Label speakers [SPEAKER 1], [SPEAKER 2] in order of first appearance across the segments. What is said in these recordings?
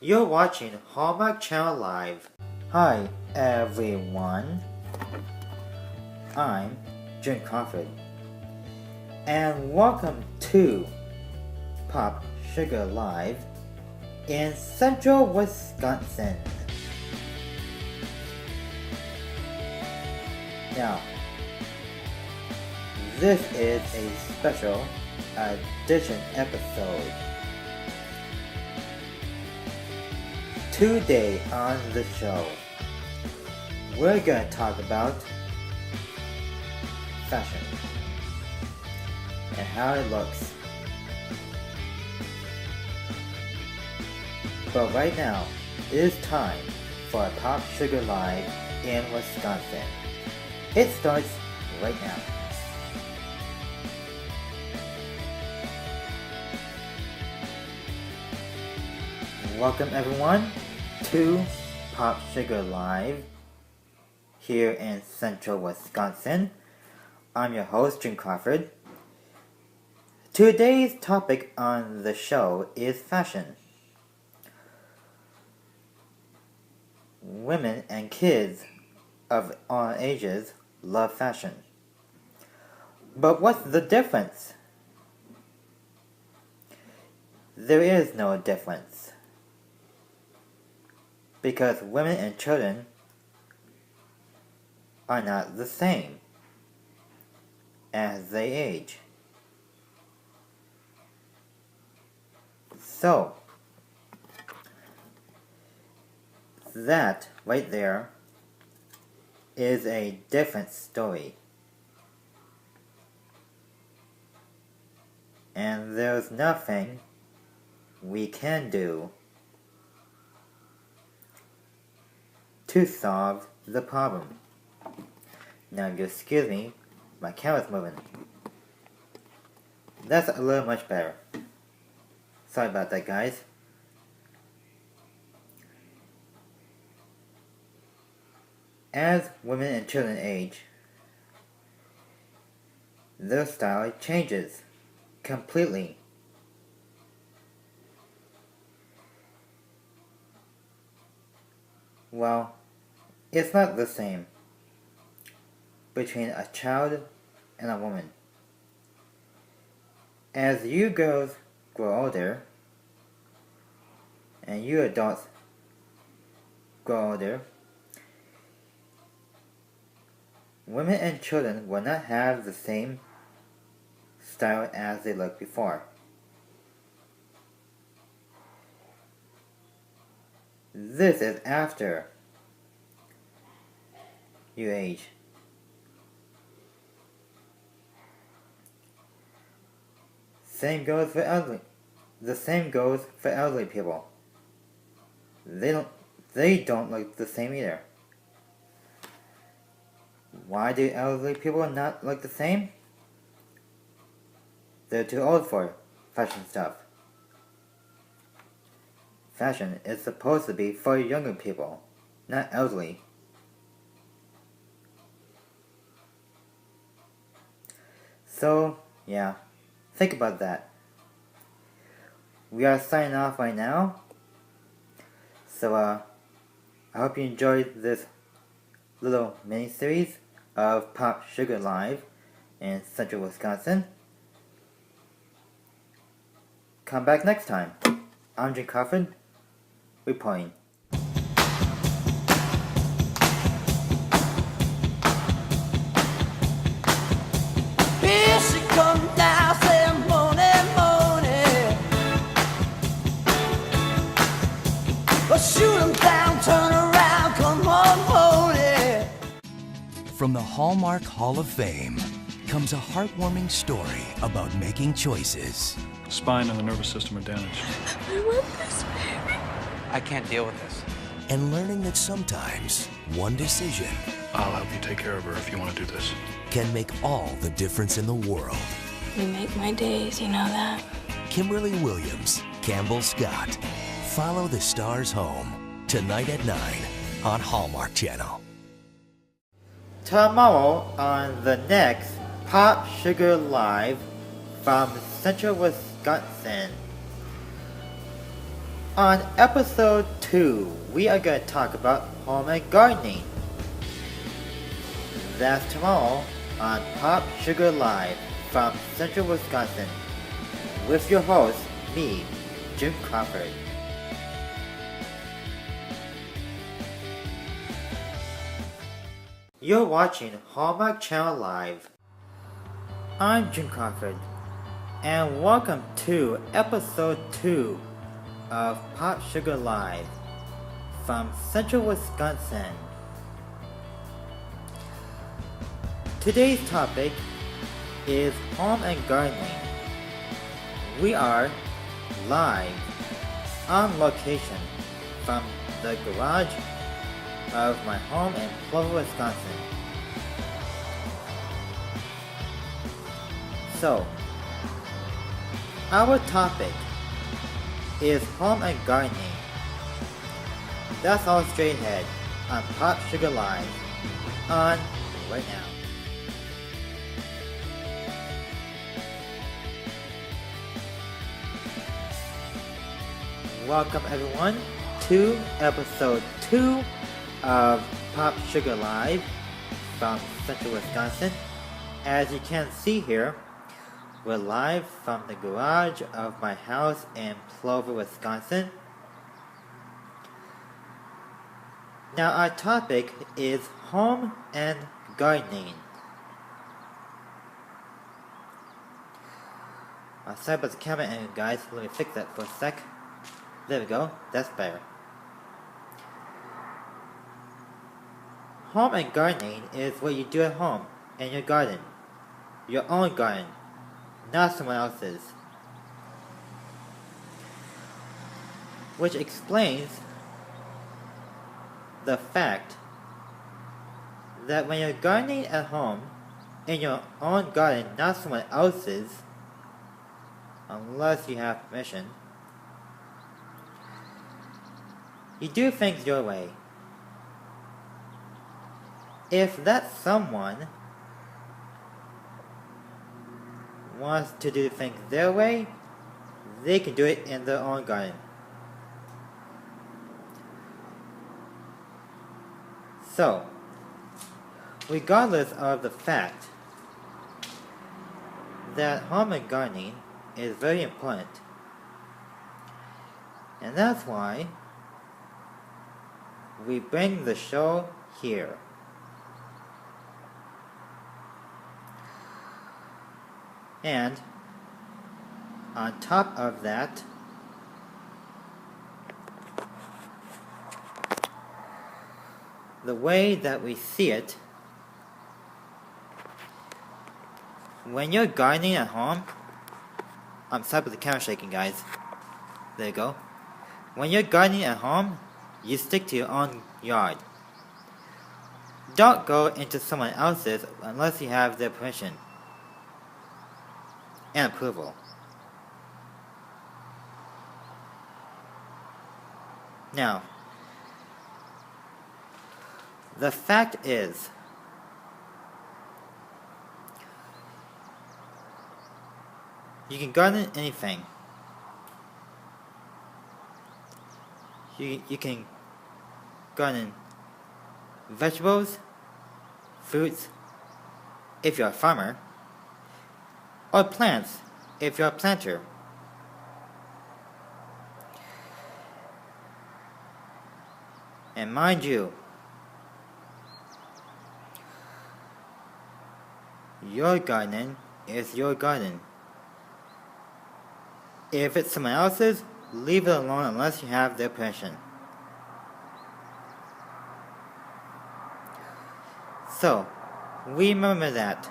[SPEAKER 1] You're watching Hallmark Channel Live. Hi everyone, I'm Jim Crawford, and welcome to Pop Sugar Live in Central Wisconsin. Now, this is a special edition episode. Today on the show, we're going to talk about fashion and how it looks. But right now, it is time for Pop Sugar Live in Wisconsin. It starts right now. Welcome everyone to Pop Sugar Live here in Central Wisconsin. I'm your host, Jim Crawford. Today's topic on the show is fashion. Women and kids of all ages love fashion. But what's the difference? There is no difference. Because women and children are not the same as they age. So, that right there is a different story. And there's nothing we can do to solve the problem. Now, if you excuse me, my camera's moving. That's a little much better. Sorry about that, guys. As women and children age, their style changes completely. Well, it's not the same between a child and a woman. As you girls grow older, and you adults grow older, women and children will not have the same style as they looked before. This is after you age. Same goes for elderly. The same goes for elderly people. They don't look the same either. Why do elderly people not look the same? They're too old for fashion stuff. Fashion is supposed to be for younger people, not elderly. So, yeah, think about that. We are signing off right now. So, I hope you enjoyed this little mini-series of Pop Sugar Live in Central Wisconsin. Come back next time. I'm Jim Crawford, reporting.
[SPEAKER 2] Here she comes now, saying morning, morning. Well, shoot 'em down, turn around, come on, morning.
[SPEAKER 3] From the Hallmark Hall of Fame comes a heartwarming story about making choices.
[SPEAKER 4] Spine and the nervous system are damaged.
[SPEAKER 5] I want this baby.
[SPEAKER 6] I can't deal with this.
[SPEAKER 3] And learning that sometimes one decision
[SPEAKER 4] I'll help you take care of her if you want to do this.
[SPEAKER 3] can make all the difference in the world.
[SPEAKER 5] You make my days, you know that?
[SPEAKER 3] Kimberly Williams, Campbell Scott. Follow the stars home tonight at 9 on Hallmark Channel.
[SPEAKER 1] Tomorrow on the next Pop Sugar Live from Central Wisconsin. On episode 2, we are going to talk about home and gardening. That's tomorrow on Pop Sugar Live from Central Wisconsin with your host, me, Jim Crawford. You're watching Hallmark Channel Live. I'm Jim Crawford, and welcome to episode 2 of Pop Sugar Live from Central Wisconsin. Today's topic is home and gardening. We are live on location from the garage of my home in Plover, Wisconsin. So, our topic is home and gardening. That's all straight ahead on Pop Sugar Live on right now. Welcome everyone to episode 2 of Pop Sugar Live from Central Wisconsin. As you can see here, we're live from the garage of my house in Plover, Wisconsin. Now our topic is home and gardening. Sorry about the camera angle, guys. Let me fix that for a sec. There we go. That's better. Home and gardening is what you do at home in your garden. Your own garden, not someone else's. Which explains the fact that when you're gardening at home in your own garden, not someone else's, unless you have permission, you do things your way. If that someone wants to do things their way, they can do it in their own garden. So, regardless of the fact that home and gardening is very important, and that's why we bring the show here. And on top of that, the way that we see it, when you're gardening at home, I'm sorry with the camera shaking, guys. There you go. When you're gardening at home, you stick to your own yard. Don't go into someone else's unless you have their permission and approval. Now, the fact is, you can garden anything. You can garden vegetables, fruits, if you're a farmer, or plants, if you're a planter. And mind you, your garden is your garden. If it's someone else's, leave it alone unless you have their permission. So, remember that.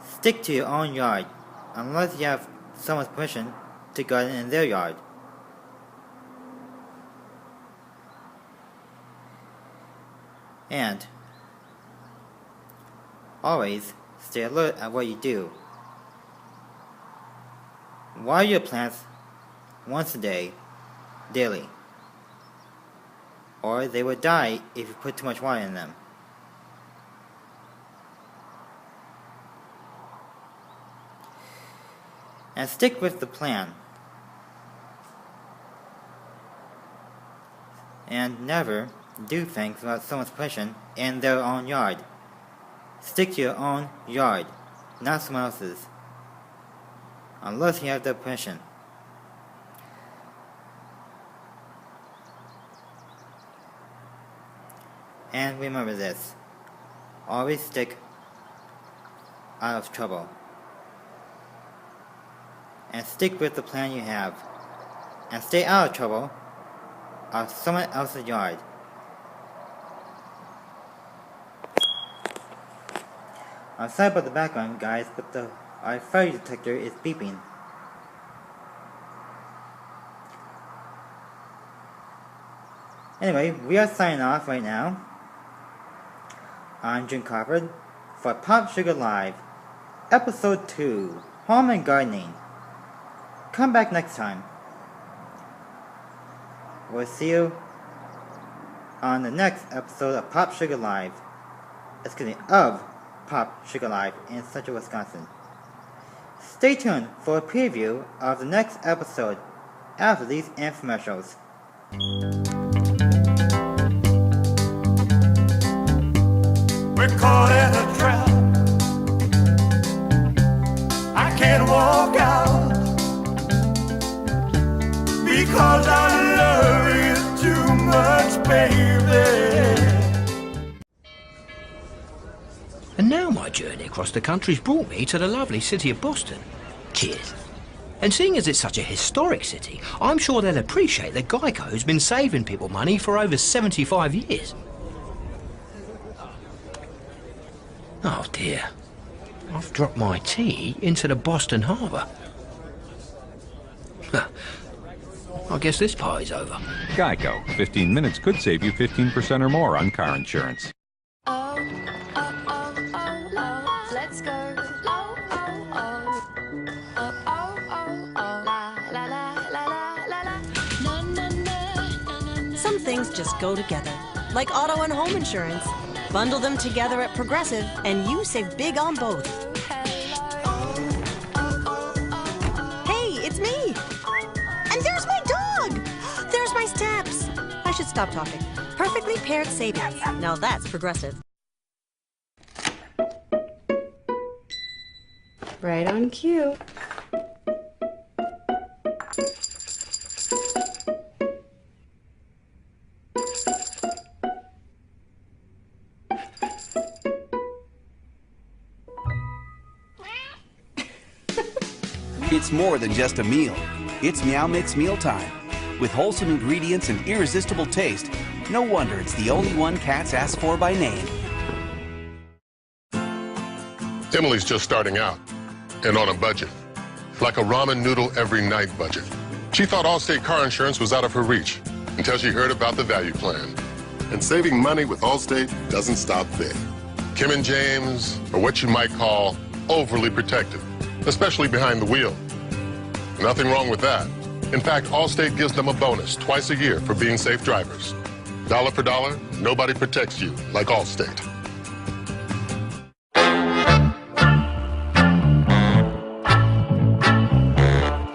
[SPEAKER 1] Stick to your own yard unless you have someone's permission to garden in their yard. And always stay alert at what you do. Water your plants once a day, daily, or they will die if you put too much water in them. And stick with the plan. And never do things without someone's permission in their own yard. Stick to your own yard, not someone else's, unless you have their permission. And remember this, always stick out of trouble. And stick with the plan you have. And stay out of trouble of someone else's yard. I'm sorry about the background, guys, but our fire detector is beeping. Anyway, we are signing off right now. I'm Jim Crawford for Pop Sugar Live, Episode 2, Home and Gardening. Come back next time. We'll see you on the next episode of Pop Sugar Live. Of Pop Sugar Live in Central Wisconsin. Stay tuned for a preview of the next episode after these infomercials.
[SPEAKER 2] We're caught in a trap. I can't walk out because our love is too much, baby.
[SPEAKER 7] And now my journey across the country's brought me to the lovely city of Boston. Cheers. And seeing as it's such a historic city, I'm sure they'll appreciate that Geico's been saving people money for over 75 years. Oh dear, I've dropped my tea into the Boston Harbour. I guess this party's over.
[SPEAKER 8] Geico. 15 minutes could save you 15% or more on car insurance.
[SPEAKER 5] Oh, oh, oh, oh, oh, let's go. Oh, oh, oh, oh, oh, oh, oh, la, la, la, la, la, la, la. Na, na, na, na, na.
[SPEAKER 9] Some things just go together, like auto and home insurance. Bundle them together at Progressive, and you save big on both. Hey, it's me! And there's my dog! There's my steps! I should stop talking. Perfectly paired savings. Now that's Progressive.
[SPEAKER 10] Right on cue.
[SPEAKER 11] It's more than just a meal. It's Meow Mix mealtime. With wholesome ingredients and irresistible taste, no wonder it's the only one cats ask for by name.
[SPEAKER 12] Emily's just starting out and on a budget. Like a ramen noodle every night budget. She thought Allstate car insurance was out of her reach until she heard about the value plan. And saving money with Allstate doesn't stop there. Kim and James are what you might call overly protective, especially behind the wheel. Nothing wrong with that. In fact, Allstate gives them a bonus twice a year for being safe drivers. Dollar for dollar, nobody protects you like Allstate.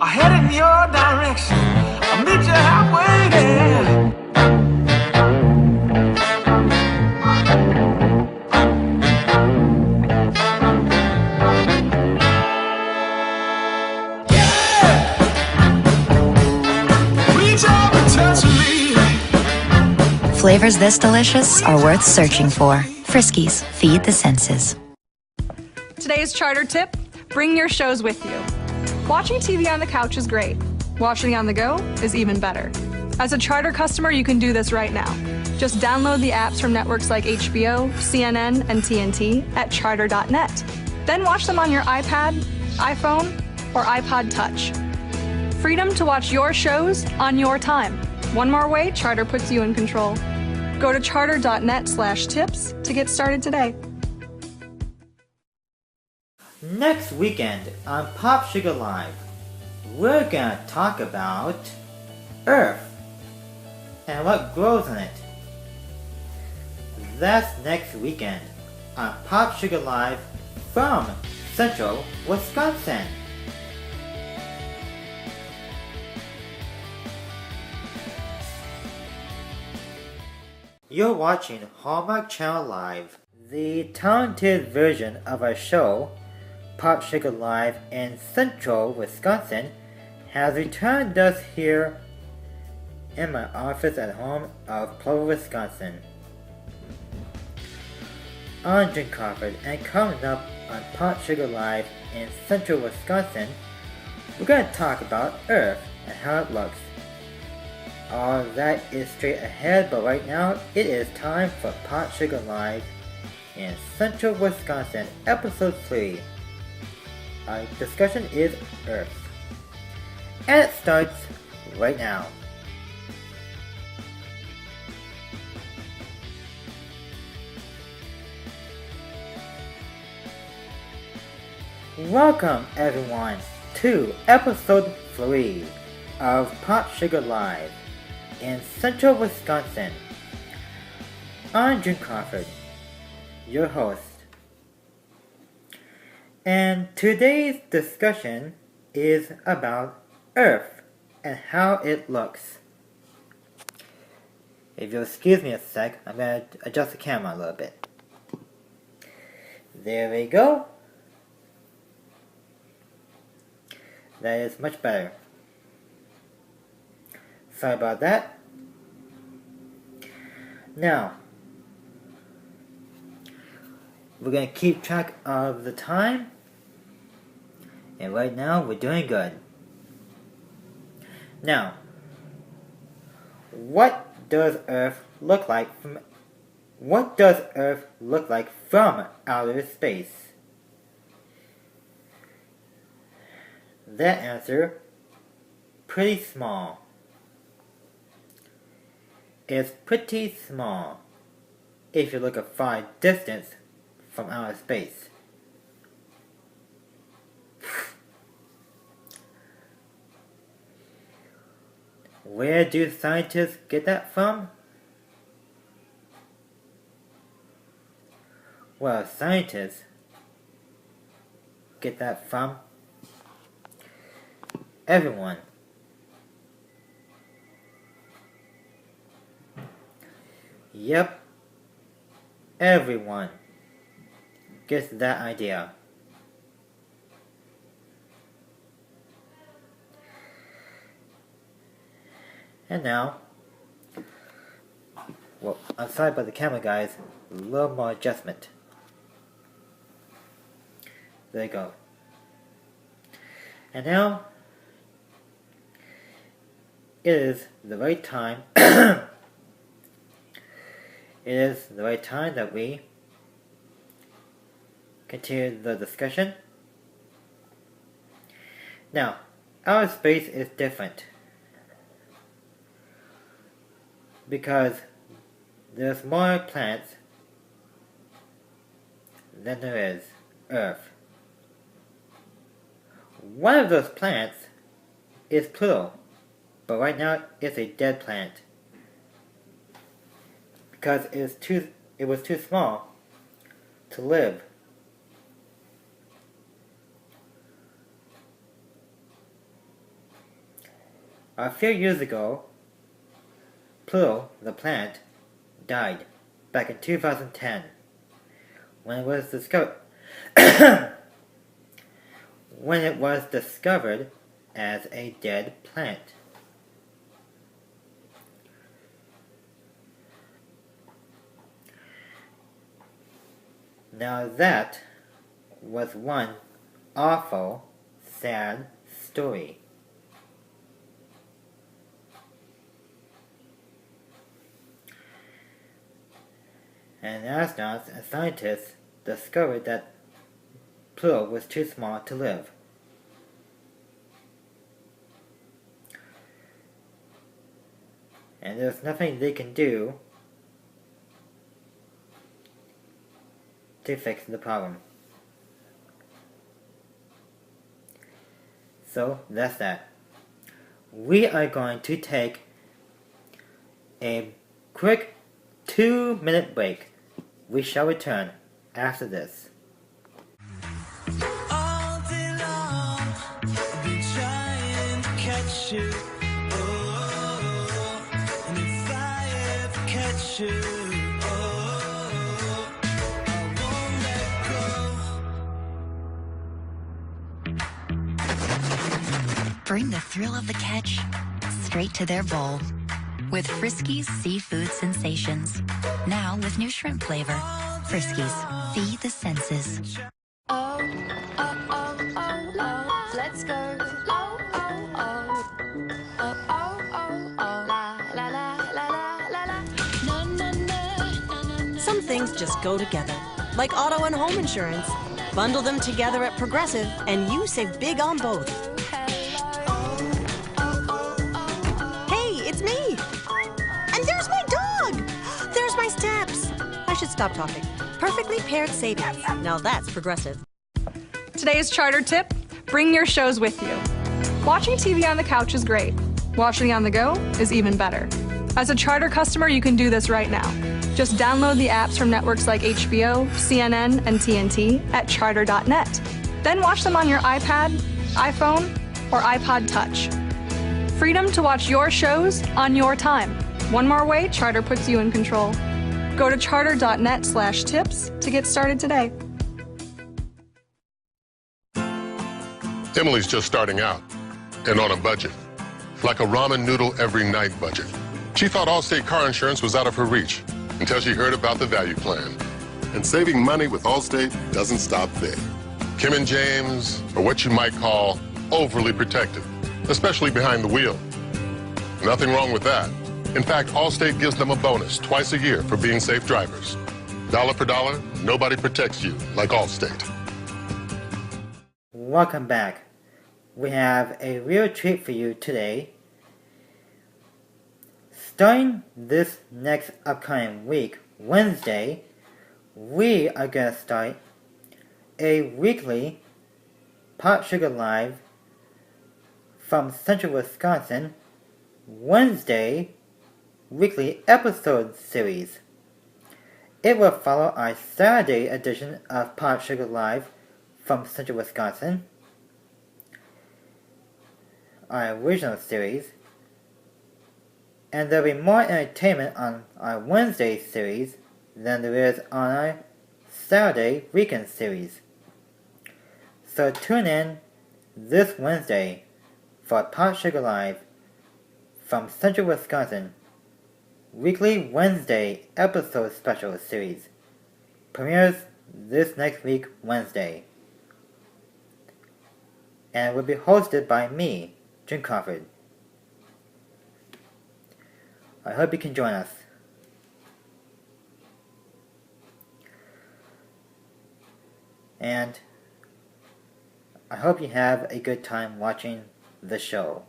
[SPEAKER 2] I head in your direction. I'll meet you halfway there.
[SPEAKER 13] Flavors this delicious are worth searching for. Friskies, feed the senses.
[SPEAKER 14] Today's charter tip, bring your shows with you. Watching TV on the couch is great. Watching on the go is even better. As a charter customer, you can do this right now. Just download the apps from networks like HBO, CNN, and TNT at charter.net. Then watch them on your iPad, iPhone, or iPod Touch. Freedom to watch your shows on your time. One more way Charter puts you in control. Go to charter.net/tips to get started today.
[SPEAKER 1] Next weekend on Pop Sugar Live, we're gonna talk about Earth and what grows on it. That's next weekend on Pop Sugar Live from Central Wisconsin. You're watching Hallmark Channel Live, the talented version of our show, Pop Sugar Live in Central Wisconsin, has returned us here in my office at home of Plover, Wisconsin. I'm Jim Crawford, and coming up on Pop Sugar Live in Central Wisconsin, we're going to talk about Earth and how it looks. All that is straight ahead, but right now it is time for Pop Sugar Live in Central Wisconsin, Episode 3. Our discussion is Earth. And it starts right now. Welcome everyone to Episode 3 of Pop Sugar Live in Central Wisconsin. I'm Jim Crawford, your host. And today's discussion is about Earth and how it looks. If you'll excuse me a sec, I'm going to adjust the camera a little bit. There we go. That is much better. Sorry about that. Now, we're going to keep track of the time. And right now, we're doing good. Now, what does Earth look like from outer space? That answer, pretty small. It's pretty small if you look at far distance from outer space. Where do scientists get that from? Well, scientists get that from everyone. Yep, everyone gets that idea. And now, well, I'm sorry about the camera guys, a little more adjustment. There you go. And now, it is the right time that we continue the discussion. Now, outer space is different because there's more planets than there is Earth. One of those planets is Pluto, but right now it's a dead planet because it was too small to live. A few years ago, Pluto, the planet, died back in 2010 when it was discovered as a dead planet. Now that was one awful, sad story. And astronauts and scientists discovered that Pluto was too small to live. And there's nothing they can do to fix the problem. So that's that. We are going to take a quick 2-minute break. We shall return after this.
[SPEAKER 2] All day long, I've been trying to catch you. Oh, and if I ever catch you,
[SPEAKER 13] Bring the thrill of the catch straight to their bowl with Friskies Seafood Sensations. Now with new shrimp flavor. Friskies, feed the senses.
[SPEAKER 5] Oh, oh, oh, oh, oh, let's go. Oh, oh, oh. Oh, oh, oh, oh, la, la, la, la, la, la, la. Na, na, na, na, na.
[SPEAKER 9] Some things just go together, like auto and home insurance. Bundle them together at Progressive, and you save big on both. Hey, it's me! And there's my dog! There's my steps! I should stop talking. Perfectly paired savings. Now that's Progressive.
[SPEAKER 14] Today's charter tip, bring your shows with you. Watching TV on the couch is great. Watching on the go is even better. As a charter customer, you can do this right now. Just download the apps from networks like HBO, CNN, and TNT at charter.net. Then watch them on your iPad, iPhone, or iPod Touch. Freedom to watch your shows on your time. One more way Charter puts you in control. Go to charter.net/tips to get started today.
[SPEAKER 12] Emily's just starting out and on a budget, like a ramen noodle every night budget. She thought Allstate car insurance was out of her reach until she heard about the value plan. And saving money with Allstate doesn't stop there. Kim and James are what you might call overly protective, especially behind the wheel. Nothing wrong with that. In fact, Allstate gives them a bonus twice a year for being safe drivers. Dollar for dollar, nobody protects you like Allstate.
[SPEAKER 1] Welcome back. We have a real treat for you today. Starting this next upcoming week, Wednesday, we are going to start a weekly Pot Sugar Live from Central Wisconsin Wednesday weekly episode series. It will follow our Saturday edition of Pot Sugar Live from Central Wisconsin, our original series, and there will be more entertainment on our Wednesday series than there is on our Saturday weekend series. So tune in this Wednesday for Pot Sugar Live from Central Wisconsin weekly Wednesday episode special series. Premieres this next week Wednesday, and will be hosted by me, Jim Crawford. I hope you can join us. And I hope you have a good time watching the show.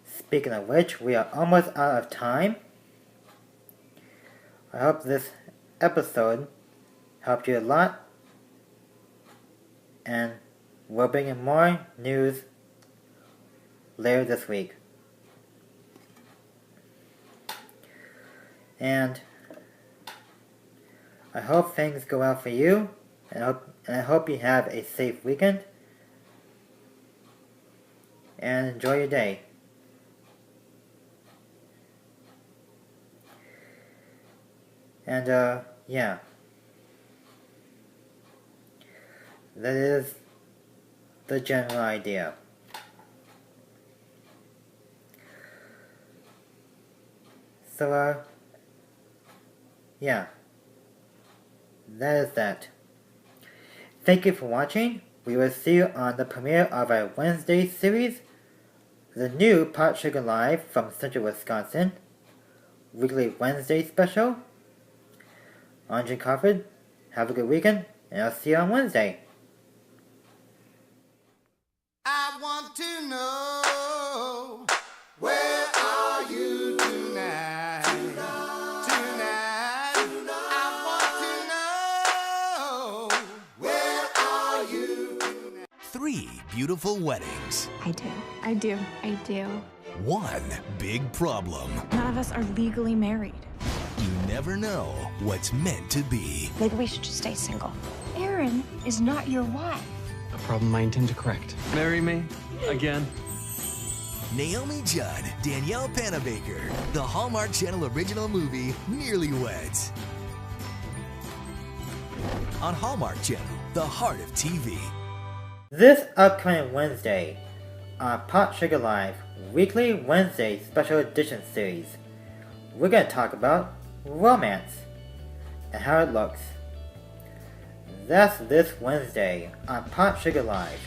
[SPEAKER 1] Speaking of which, we are almost out of time. I hope this episode helped you a lot, and we'll bring in more news later this week. And I hope things go well for you, and I hope you have a safe weekend, and enjoy your day. And yeah, that is the general idea. So yeah, that is that. Thank you for watching. We will see you on the premiere of our Wednesday series, the new Pot Sugar Live from Central Wisconsin weekly Wednesday special. I'm Jim Crawford. Have a good weekend, and I'll see you on Wednesday.
[SPEAKER 2] I want to know, where are you tonight? Tonight. I want to know, where are you tonight?
[SPEAKER 3] 3 beautiful weddings.
[SPEAKER 10] I do.
[SPEAKER 3] One big problem.
[SPEAKER 10] None of us are legally married.
[SPEAKER 3] You never know what's meant to be.
[SPEAKER 10] Maybe we should just stay single. Erin is not your wife.
[SPEAKER 15] A problem I intend to correct. Marry me? Again?
[SPEAKER 3] Naomi Judd, Danielle Panabaker, the Hallmark Channel original movie, Nearlyweds. On Hallmark Channel, the heart of TV.
[SPEAKER 1] This upcoming Wednesday on Pop Sugar Live Weekly Wednesday Special Edition Series, we're going to talk about romance and how it looks. That's this Wednesday on Pop Sugar Live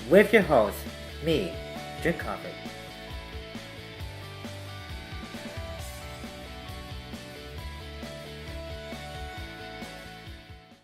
[SPEAKER 1] with your host, me, Drink Coffee.